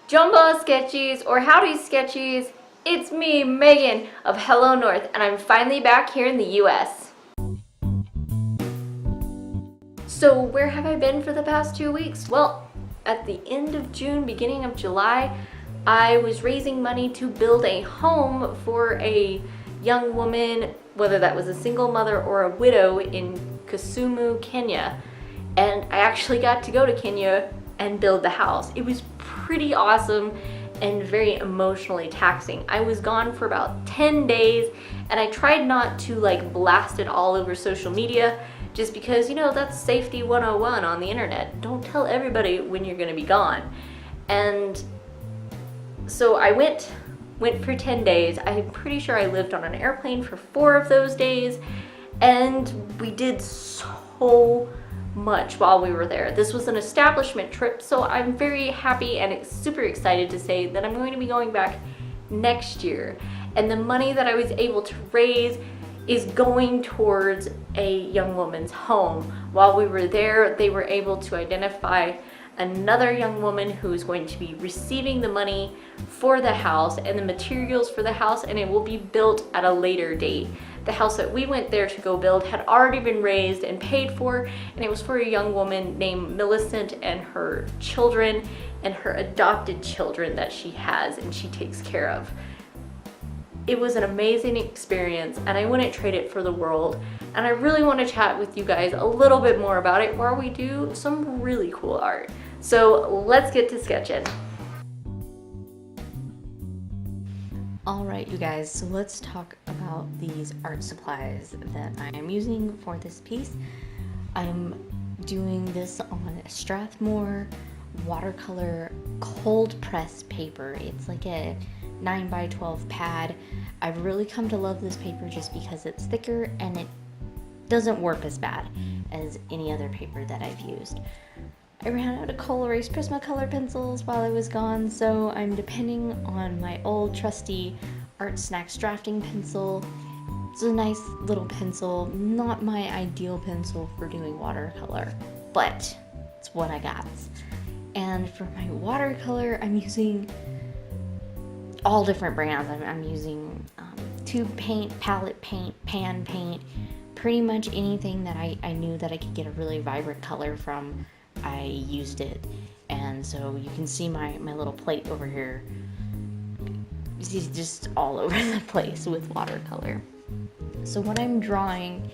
Jumbo Sketchies or Howdy Sketchies, it's me, Megan of Hello North, and I'm finally back here in the US. So where have I been for the past 2 weeks? Well, at the end of June, beginning of July, I was raising money to build a home for a young woman, whether that was a single mother or a widow, in Kisumu, Kenya. And I actually got to go to Kenya and build the house. It was pretty awesome and very emotionally taxing. I was gone for about 10 days and I tried not to blast it all over social media, just because, that's safety 101 on the internet. Don't tell everybody when you're gonna be gone. And so I went for 10 days. I'm pretty sure I lived on an airplane for 4 of those days, and we did so much while we were there. This was an establishment trip, so I'm very happy and super excited to say that I'm going to be going back next year. And the money that I was able to raise is going towards a young woman's home. While we were there, they were able to identify another young woman who is going to be receiving the money for the house and the materials for the house, and it will be built at a later date. The house that we went there to go build had already been raised and paid for, and it was for a young woman named Millicent and her children and her adopted children that she has and she takes care of. It was an amazing experience and I wouldn't trade it for the world. And I really want to chat with you guys a little bit more about it while we do some really cool art. So let's get to sketching. Alright you guys, so let's talk about these art supplies that I am using for this piece. I'm doing this on Strathmore watercolor cold press paper. It's like a 9x12 pad. I've really come to love this paper just because it's thicker and it doesn't warp as bad as any other paper that I've used. I ran out of Col-Erase Prismacolor pencils while I was gone, so I'm depending on my old trusty Art Snacks drafting pencil. It's a nice little pencil, not my ideal pencil for doing watercolor, but it's what I got. And for my watercolor, I'm using all different brands. I'm using tube paint, palette paint, pan paint, pretty much anything that I knew that I could get a really vibrant color from. I used it, and so you can see my little plate over here. It's just all over the place with watercolor. So what I'm drawing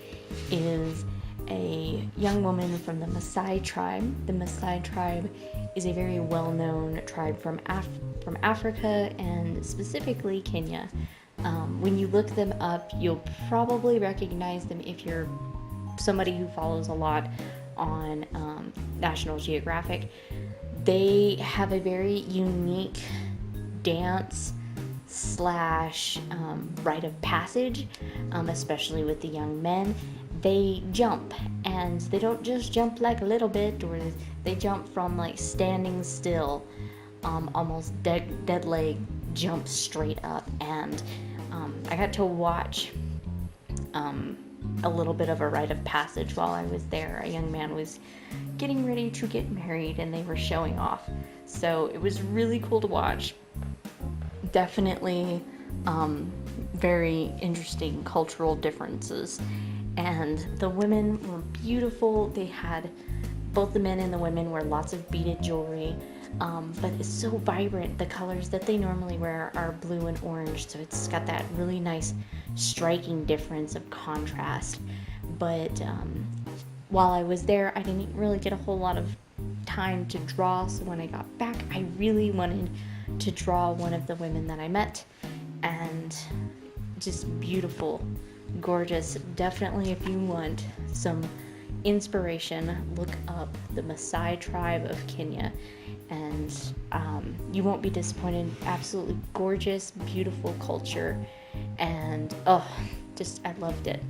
is a young woman from the Maasai tribe. The Maasai tribe is a very well-known tribe from Africa and specifically Kenya. When you look them up, you'll probably recognize them if you're somebody who follows a lot on National Geographic. They have a very unique dance slash rite of passage, especially with the young men. They jump, and they don't just jump like a little bit, or they jump from standing still, almost dead leg jump straight up. And I got to watch a little bit of a rite of passage while I was there. A young man was getting ready to get married and they were showing off, so it was really cool to watch. Definitely very interesting cultural differences, and the women were beautiful. They had, both the men and the women wear lots of beaded jewelry, but it's so vibrant. The colors that they normally wear are blue and orange, so it's got that really nice striking difference of contrast. But while I was there, I didn't really get a whole lot of time to draw, so when I got back, I really wanted to draw one of the women that I met, and just beautiful, gorgeous. Definitely, if you want some inspiration, look up the Maasai tribe of Kenya, and you won't be disappointed. Absolutely gorgeous, beautiful culture, and I loved it.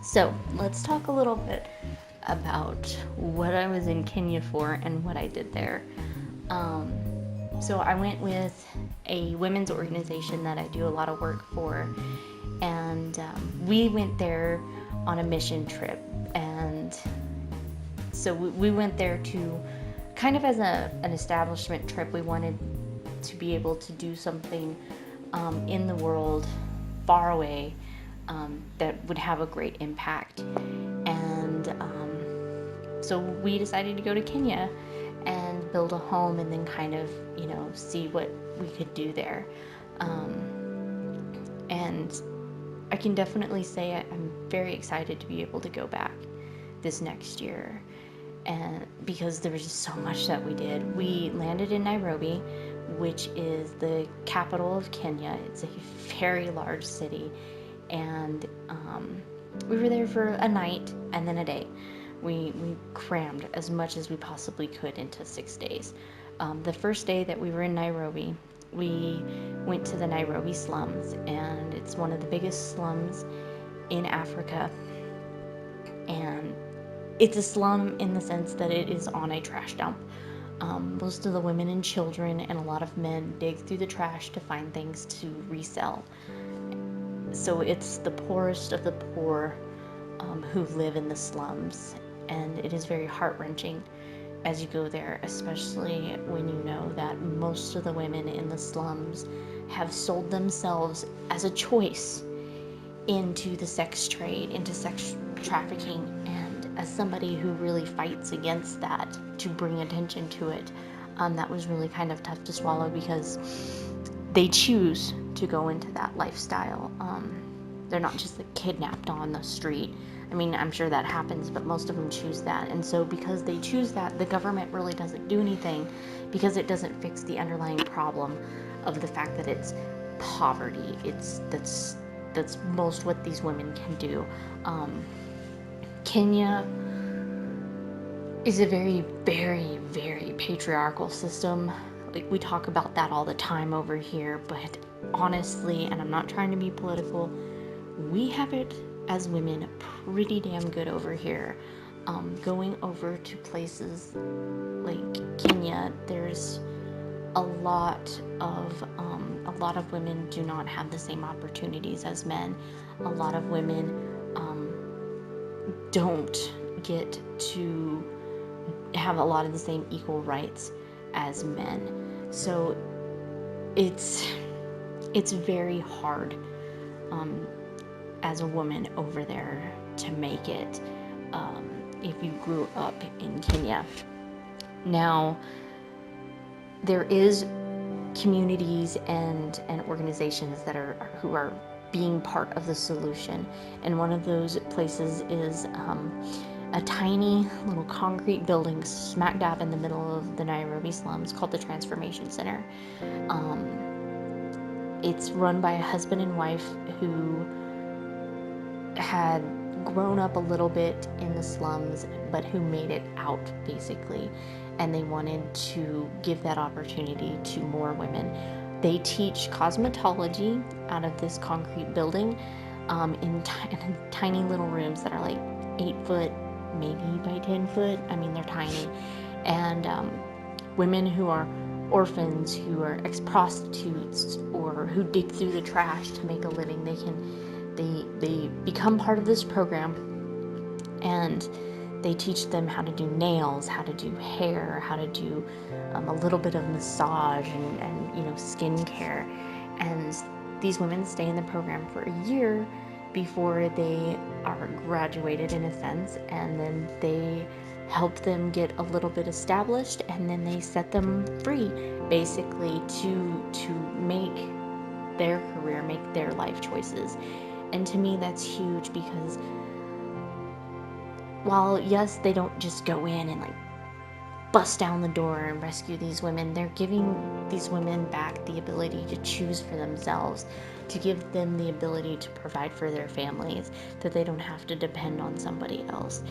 So let's talk a little bit about what I was in Kenya for and what I did there. So I went with a women's organization that I do a lot of work for, and we went there on a mission trip. And so we went there to kind of as an establishment trip, we wanted to be able to do something in the world far away that would have a great impact. And so we decided to go to Kenya and build a home and then kind of, see what we could do there. And I can definitely say I'm very excited to be able to go back this next year. And because there was just so much that we did. We landed in Nairobi, which is the capital of Kenya. It's a very large city. And we were there for a night and then a day. We crammed as much as we possibly could into 6 days. The first day that we were in Nairobi, we went to the Nairobi slums, and it's one of the biggest slums in Africa. And it's a slum in the sense that it is on a trash dump. Most of the women and children and a lot of men dig through the trash to find things to resell. So it's the poorest of the poor who live in the slums, and it is very heart-wrenching as you go there, especially when you know that most of the women in the slums have sold themselves as a choice into the sex trade, into sex trafficking. And as somebody who really fights against that to bring attention to it, that was really kind of tough to swallow, because they choose to go into that lifestyle. They're not just kidnapped on the street. I mean, I'm sure that happens, but most of them choose that. And so because they choose that, the government really doesn't do anything, because it doesn't fix the underlying problem of the fact that it's poverty. That's most what these women can do. Kenya is a very, very, very patriarchal system. Like, we talk about that all the time over here, but honestly, and I'm not trying to be political, we have it as women pretty damn good over here. Going over to places like Kenya, there's a lot of women do not have the same opportunities as men. A lot of women don't get to have a lot of the same equal rights as men. So it's very hard as a woman over there to make it if you grew up in Kenya. Now, there is communities and organizations that who are being part of the solution, and one of those places is a tiny little concrete building smack dab in the middle of the Nairobi slums called the Transformation Center. It's run by a husband and wife who had grown up a little bit in the slums, but who made it out, basically, and they wanted to give that opportunity to more women. They teach cosmetology out of this concrete building in tiny little rooms that are like 8 foot, maybe by 10 foot. I mean, they're tiny. And women who are orphans, who are ex-prostitutes, or who dig through the trash to make a living, they become part of this program, and they teach them how to do nails, how to do hair, how to do a little bit of massage and skincare. And these women stay in the program for a year before they are graduated, in a sense, and then they help them get a little bit established, and then they set them free, basically, to make their career, make their life choices. And to me, that's huge, because while, yes, they don't just go in and bust down the door and rescue these women, they're giving these women back the ability to choose for themselves, to give them the ability to provide for their families, that they don't have to depend on somebody else.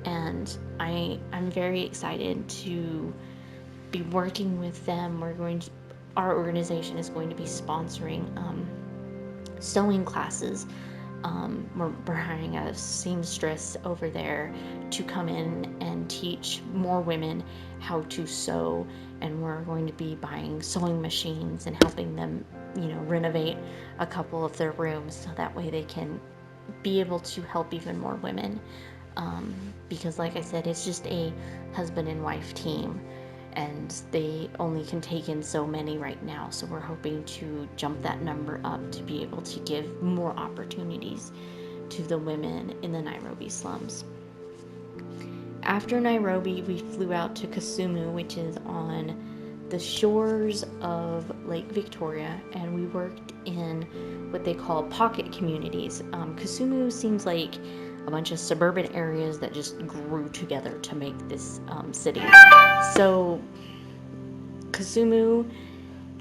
And I'm very excited to be working with them. Our organization is going to be sponsoring sewing classes. We're hiring a seamstress over there to come in and teach more women how to sew, and we're going to be buying sewing machines and helping them, renovate a couple of their rooms, so that way they can be able to help even more women. Because like I said, it's just a husband and wife team, and they only can take in so many right now. So we're hoping to jump that number up to be able to give more opportunities to the women in the Nairobi slums. After Nairobi, we flew out to Kisumu, which is on the shores of Lake Victoria, and we worked in what they call pocket communities. Kisumu seems like a bunch of suburban areas that just grew together to make this city. So Kisumu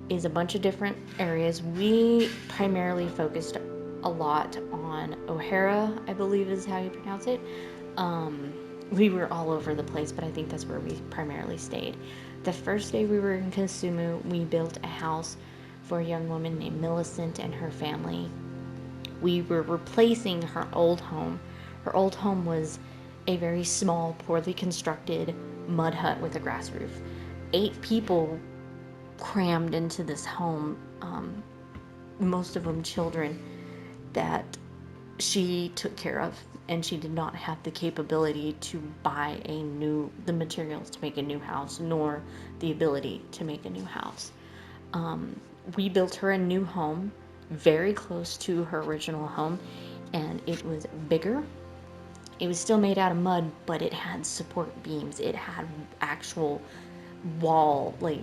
is a bunch of different areas. We primarily focused a lot on O'Hara, I believe is how you pronounce it. We were all over the place, but I think that's where we primarily stayed. The first day we were in Kisumu, we built a house for a young woman named Millicent and her family. We were replacing her old home. Her old home was a very small, poorly constructed mud hut with a grass roof. 8 people crammed into this home, most of them children, that she took care of, and she did not have the capability to buy the materials to make a new house, nor the ability to make a new house. We built her a new home very close to her original home, and it was bigger. It was still made out of mud, but it had support beams. It had actual wall, like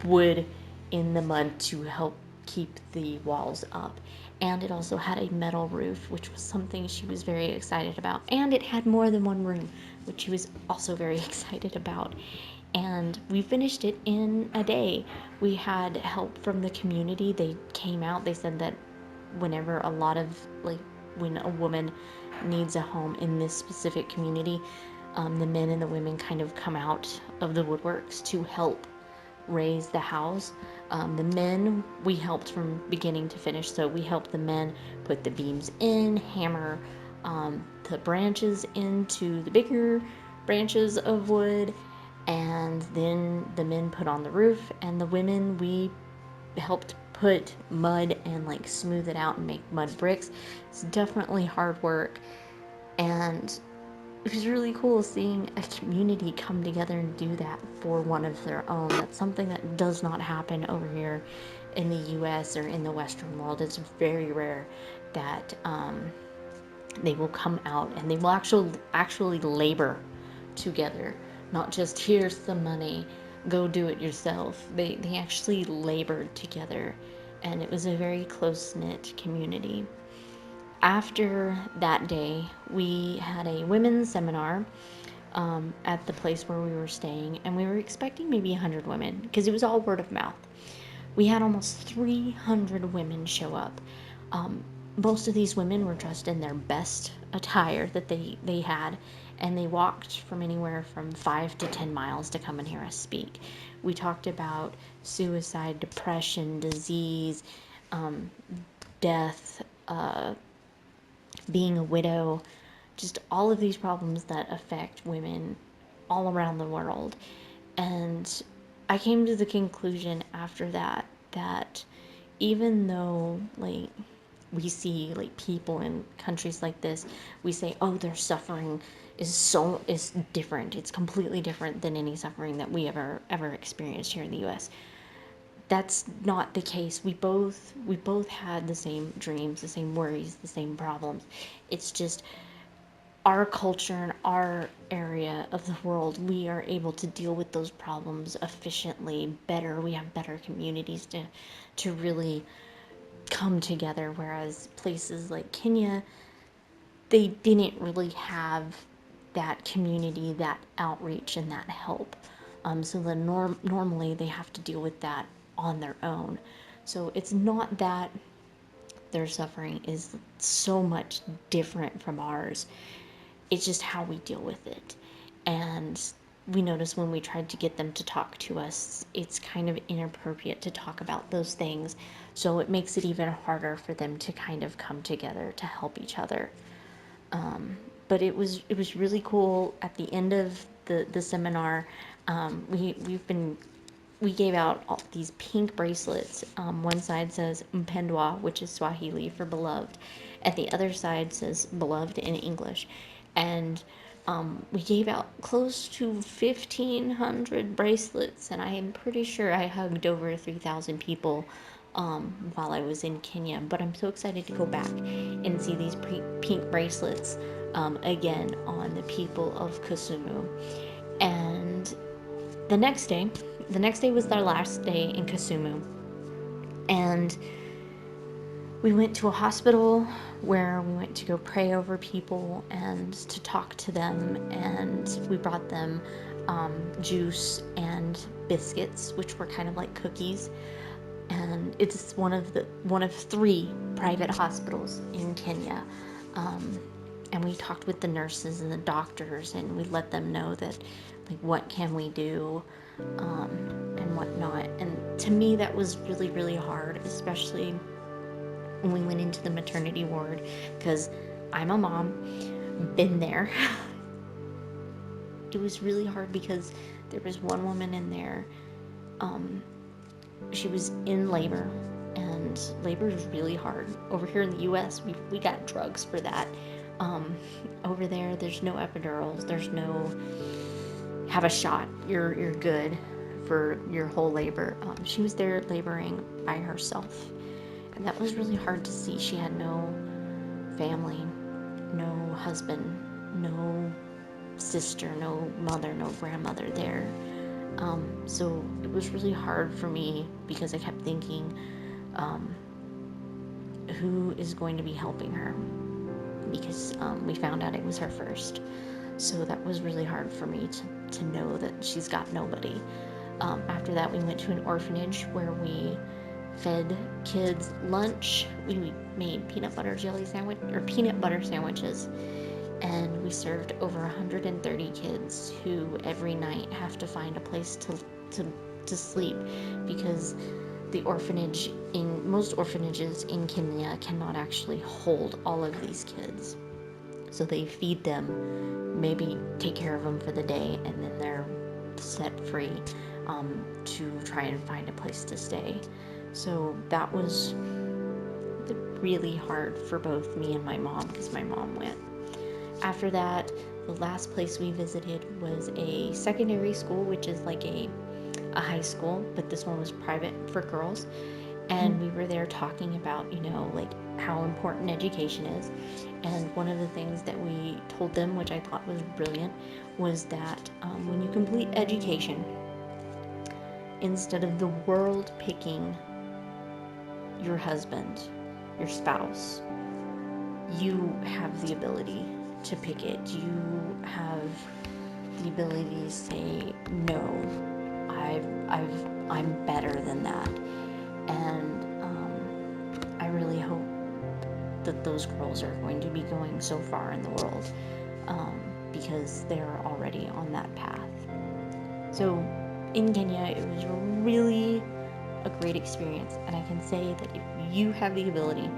wood in the mud to help keep the walls up. And it also had a metal roof, which was something she was very excited about. And it had more than one room, which she was also very excited about. And we finished it in a day. We had help from the community. They came out. They said that whenever when a woman needs a home in this specific community, the men and the women kind of come out of the woodworks to help raise the house. The men, we helped from beginning to finish. So we helped the men put the beams in, hammer the branches into the bigger branches of wood, and then the men put on the roof, and the women, we helped put mud and like smooth it out and make mud bricks. It's definitely hard work, and it was really cool seeing a community come together and do that for one of their own. That's something that does not happen over here in the US or in the Western world. It's very rare that they will come out and they will actually labor together, not just here's the money, go do it yourself. They actually labored together, and it was a very close-knit community. After that day, we had a women's seminar at the place where we were staying, and we were expecting maybe 100 women because it was all word of mouth. We had almost 300 women show up. Most of these women were dressed in their best attire that they had, and they walked from anywhere from 5 to 10 miles to come and hear us speak. We talked about suicide, depression, disease, death, being a widow, just all of these problems that affect women all around the world. And I came to the conclusion after that even though like we see like people in countries like this, we say, oh, their suffering is different. It's completely different than any suffering that we ever experienced here in the US. That's not the case. We both had the same dreams, the same worries, the same problems. It's just our culture and our area of the world, we are able to deal with those problems efficiently better. We have better communities to really come together, whereas places like Kenya, they didn't really have that community, that outreach, and that help. So then normally they have to deal with that on their own. So it's not that their suffering is so much different from ours. It's just how we deal with it. And we notice when we tried to get them to talk to us, it's kind of inappropriate to talk about those things. So it makes it even harder for them to kind of come together to help each other. But it was really cool. At the end of the seminar, we gave out all these pink bracelets. One side says Mpendwa, which is Swahili for beloved, and the other side says beloved in English. And We gave out close to 1,500 bracelets, and I am pretty sure I hugged over 3,000 people while I was in Kenya. But I'm so excited to go back and see these pink bracelets again on the people of Kisumu. And the next day was our last day in Kisumu, and we went to a hospital where we went to go pray over people and to talk to them, and we brought them juice and biscuits, which were kind of like cookies. And it's one of 3 private hospitals in Kenya. And we talked with the nurses and the doctors, and we let them know that, like, what can we do and whatnot. And to me, that was really, really hard, especially when we went into the maternity ward, because I'm a mom, been there. It was really hard because there was one woman in there, she was in labor, and labor is really hard. Over here in the US, we got drugs for that. Over there, there's no epidurals, there's no have a shot, you're good for your whole labor. She was there laboring by herself, and that was really hard to see. She had no family, no husband, no sister, no mother, no grandmother there. So it was really hard for me because I kept thinking, who is going to be helping her? Because we found out it was her first. So that was really hard for me to know that she's got nobody. After that, we went to an orphanage where we fed kids lunch. We made peanut butter sandwiches, and we served over 130 kids who every night have to find a place to sleep, because most orphanages in Kenya cannot actually hold all of these kids. So they feed them, maybe take care of them for the day, and then they're set free to try and find a place to stay. So that was really hard for both me and my mom, because my mom went. After that, the last place we visited was a secondary school, which is like a high school, but this one was private for girls. And we were there talking about, like how important education is. And one of the things that we told them, which I thought was brilliant, was that when you complete education, instead of the world picking your husband, your spouse, you have the ability to pick it. You have the ability to say, no, I'm better than that. And I really hope that those girls are going to be going so far in the world, because they're already on that path. So in Kenya, it was really a great experience, and I can say that if you have the ability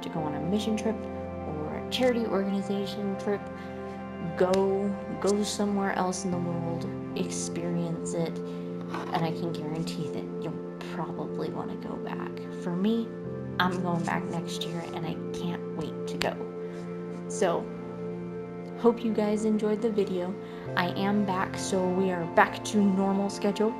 to go on a mission trip or a charity organization trip, go somewhere else in the world, experience it, and I can guarantee that you'll probably want to go back. For me, I'm going back next year, and I can't wait to go. So, hope you guys enjoyed the video. I am back, so we are back to normal schedule.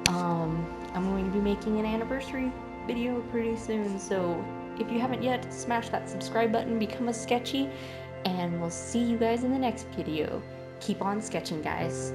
I'm going to be making an anniversary video pretty soon, so if you haven't yet, smash that subscribe button, become a sketchy, and we'll see you guys in the next video. Keep on sketching, guys.